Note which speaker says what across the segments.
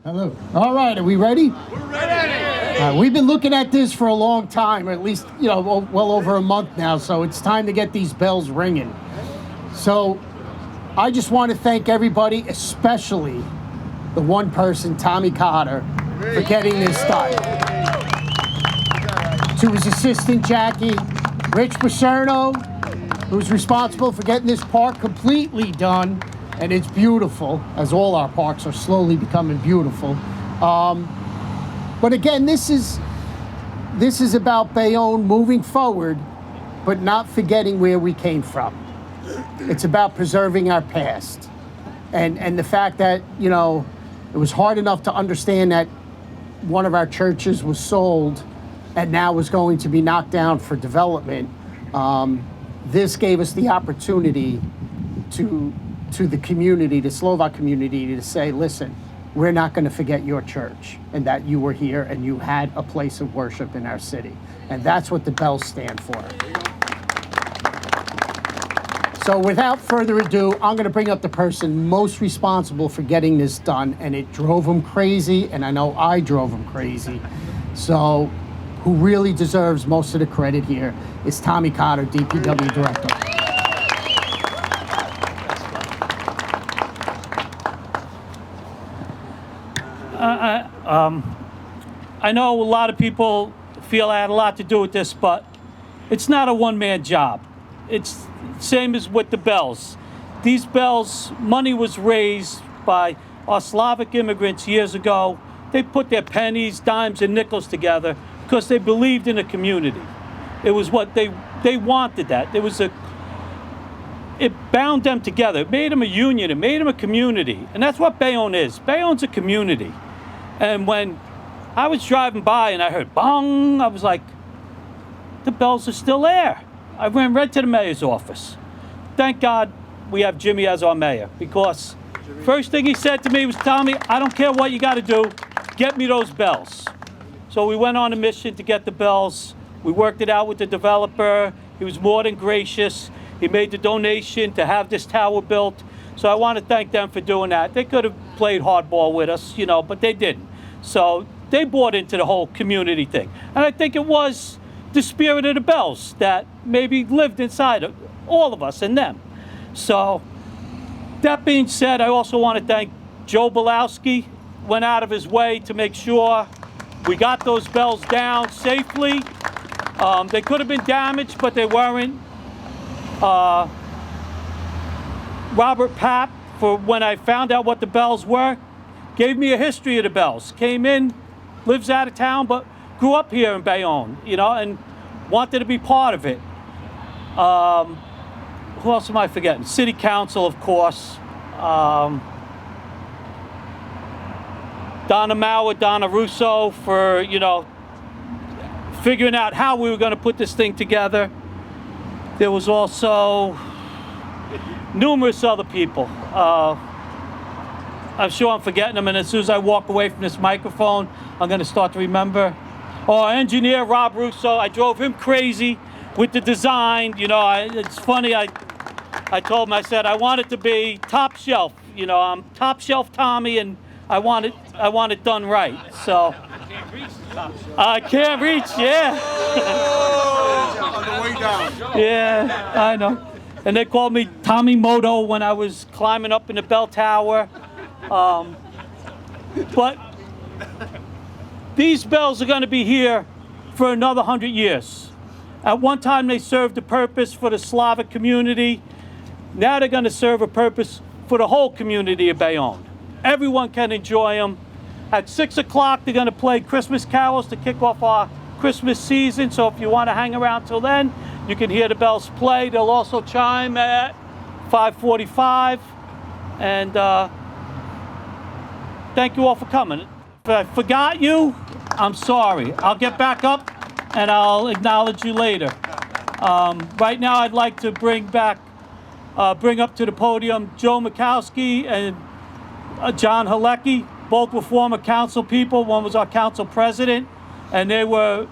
Speaker 1: Hello. All right, are we ready? We're ready. We've been looking at this for a long time, or at least, well over a month now, so it's time to get these bells ringing. So I just want to thank everybody, especially the one person, Tommy Cotter, for getting this done. To his assistant, Jackie, Rich Paserno, who's responsible for getting this park completely done. And it's beautiful, as all our parks are slowly becoming beautiful. But again, this is about Bayonne moving forward, but not forgetting where we came from. It's about preserving our past. And the fact that, it was hard enough to understand that one of our churches was sold and now was going to be knocked down for development. This gave us the opportunity to the community, the Slovak community, to say, listen, we're not going to forget your church and that you were here and you had a place of worship in our city. And that's what the bells stand for. So without further ado, I'm going to bring up the person most responsible for getting this done, and it drove him crazy, and I know I drove him crazy. So who really deserves most of the credit here is Tommy Cotter, DPW Director.
Speaker 2: I know a lot of people feel I had a lot to do with this, but it's not a one-man job. It's same as with the bells. These bells, money was raised by our Slavic immigrants years ago. They put their pennies, dimes, and nickels together because they believed in a community. It was what they wanted that. It bound them together. It made them a union. It made them a community. And that's what Bayonne is. Bayonne's a community. And when I was driving by and I heard bong, I was like, the bells are still there. I ran right to the mayor's office. Thank God we have Jimmy as our mayor, because first thing he said to me was, Tommy, I don't care what you got to do, get me those bells. So we went on a mission to get the bells. We worked it out with the developer. He was more than gracious. He made the donation to have this tower built. So I want to thank them for doing that. They could have played hardball with us, but they didn't. So they bought into the whole community thing. And I think it was the spirit of the bells that maybe lived inside of all of us and them. So that being said, I also want to thank Joe Belowski. Went out of his way to make sure we got those bells down safely. They could have been damaged, but they weren't. Robert Papp, for when I found out what the bells were, gave me a history of the bells. Came in, lives out of town, but grew up here in Bayonne, and wanted to be part of it. Who else am I forgetting? City Council, of course. Donna Mauer, Donna Russo for, figuring out how we were going to put this thing together. There was also numerous other people. I'm sure I'm forgetting them, and as soon as I walk away from this microphone, I'm going to start to remember. Our engineer, Rob Russo, I drove him crazy with the design. It's funny, I told him, I said, I want it to be top shelf. I'm top shelf Tommy, and I want it done right. So I can't reach, yeah.
Speaker 3: On the way down.
Speaker 2: Yeah, I know. And they called me Tommy Moto when I was climbing up in the bell tower. But these bells are going to be here for another 100 years. At one time, they served a purpose for the Slavic community. Now they're going to serve a purpose for the whole community of Bayonne. Everyone can enjoy them. At 6 o'clock, they're going to play Christmas carols to kick off our Christmas season. So if you want to hang around till then, you can hear the bells play. They'll also chime at 5:45. And thank you all for coming. If I forgot you, I'm sorry. I'll get back up and I'll acknowledge you later. Right now, I'd like to bring up to the podium Joe Mikowski and John Halecki. Both were former council people. One was our council president, and they were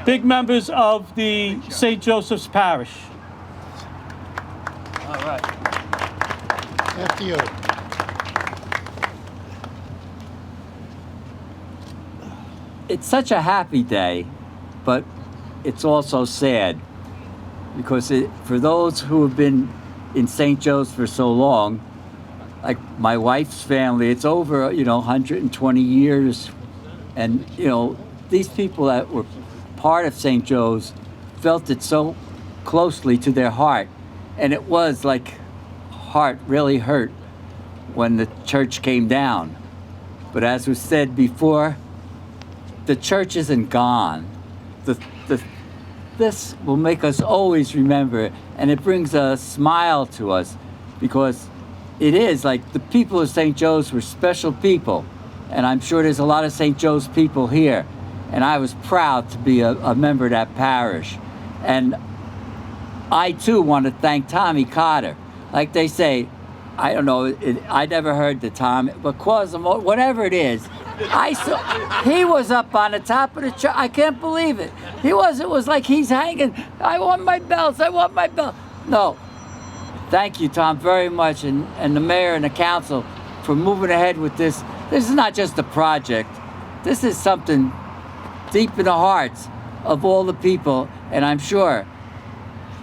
Speaker 2: big members of the St. Joseph's Parish.
Speaker 1: All right. After you.
Speaker 4: it's such a happy day, but it's also sad because for those who have been in St. Joe's for so long, like my wife's family, it's over 120 years, and these people that were part of St. Joe's felt it so closely to their heart, and it was like heart really hurt when the church came down. But as was said before, the church isn't gone. This will make us always remember it, and it brings a smile to us because it is like the people of St. Joe's were special people, and I'm sure there's a lot of St. Joe's people here, and I was proud to be a member of that parish. And I too want to thank Tommy Cotter. Like they say, I don't know, I never heard the Tom, but Quasimodo, whatever it is, he was up on the top of the church. I can't believe it. It was like he's hanging. I want my bells. No. Thank you, Tom, very much, and the mayor and the council for moving ahead with this. This is not just a project. This is something deep in the hearts of all the people, and I'm sure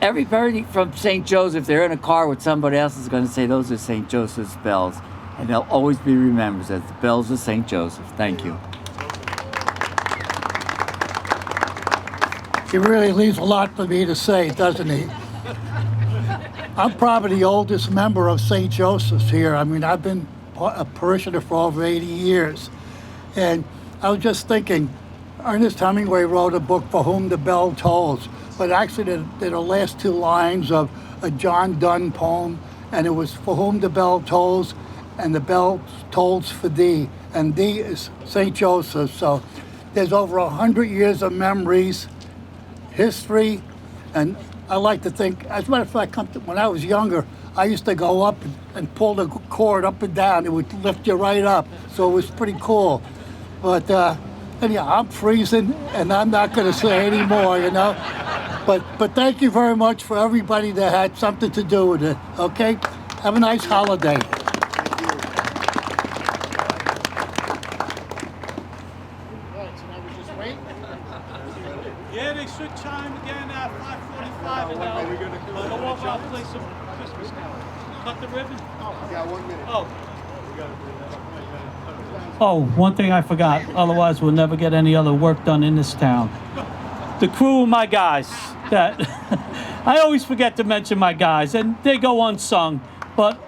Speaker 4: everybody from St. Joe's, if they're in a car with somebody else, is going to say those are St. Joseph's bells, and they'll always be remembered as the bells of St. Joseph. Thank you.
Speaker 5: He really leaves a lot for me to say, doesn't he? I'm probably the oldest member of St. Joseph's here. I mean, I've been a parishioner for over 80 years. And I was just thinking, Ernest Hemingway wrote a book, For Whom the Bell Tolls, but actually they're the last two lines of a John Donne poem, and it was For Whom the Bell Tolls, and the bell tolls for thee, and thee is St. Joseph. So there's over 100 years of memories, history, and I like to think, as a matter of fact, when I was younger, I used to go up and pull the cord up and down. It would lift you right up, so it was pretty cool. But anyhow, I'm freezing, and I'm not going to say any more, But thank you very much for everybody that had something to do with it, okay? Have a nice holiday.
Speaker 2: Yeah, they should chime again at 5:45 and now go off, I'll play some Christmas carols. Cut the ribbon?
Speaker 3: Yeah, 1 minute.
Speaker 2: Oh, one thing I forgot, otherwise we'll never get any other work done in this town. The crew of my guys, that I always forget to mention my guys, and they go unsung, but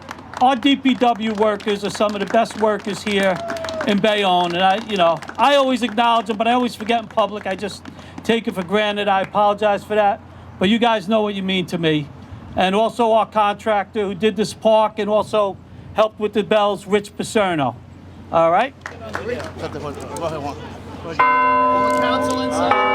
Speaker 2: our DPW workers are some of the best workers here in Bayonne, and I always acknowledge them, but I always forget in public. I just take it for granted. I apologize for that, but you guys know what you mean to me. And also our contractor who did this park and also helped with the bells, Rich Pacerno. All right?
Speaker 1: Council inside.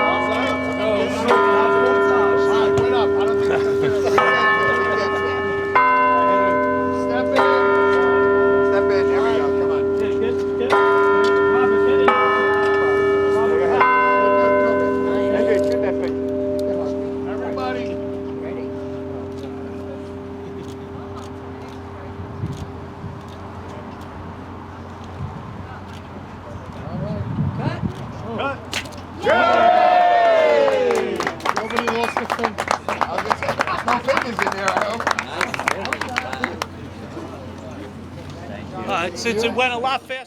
Speaker 2: Since it went a lot faster.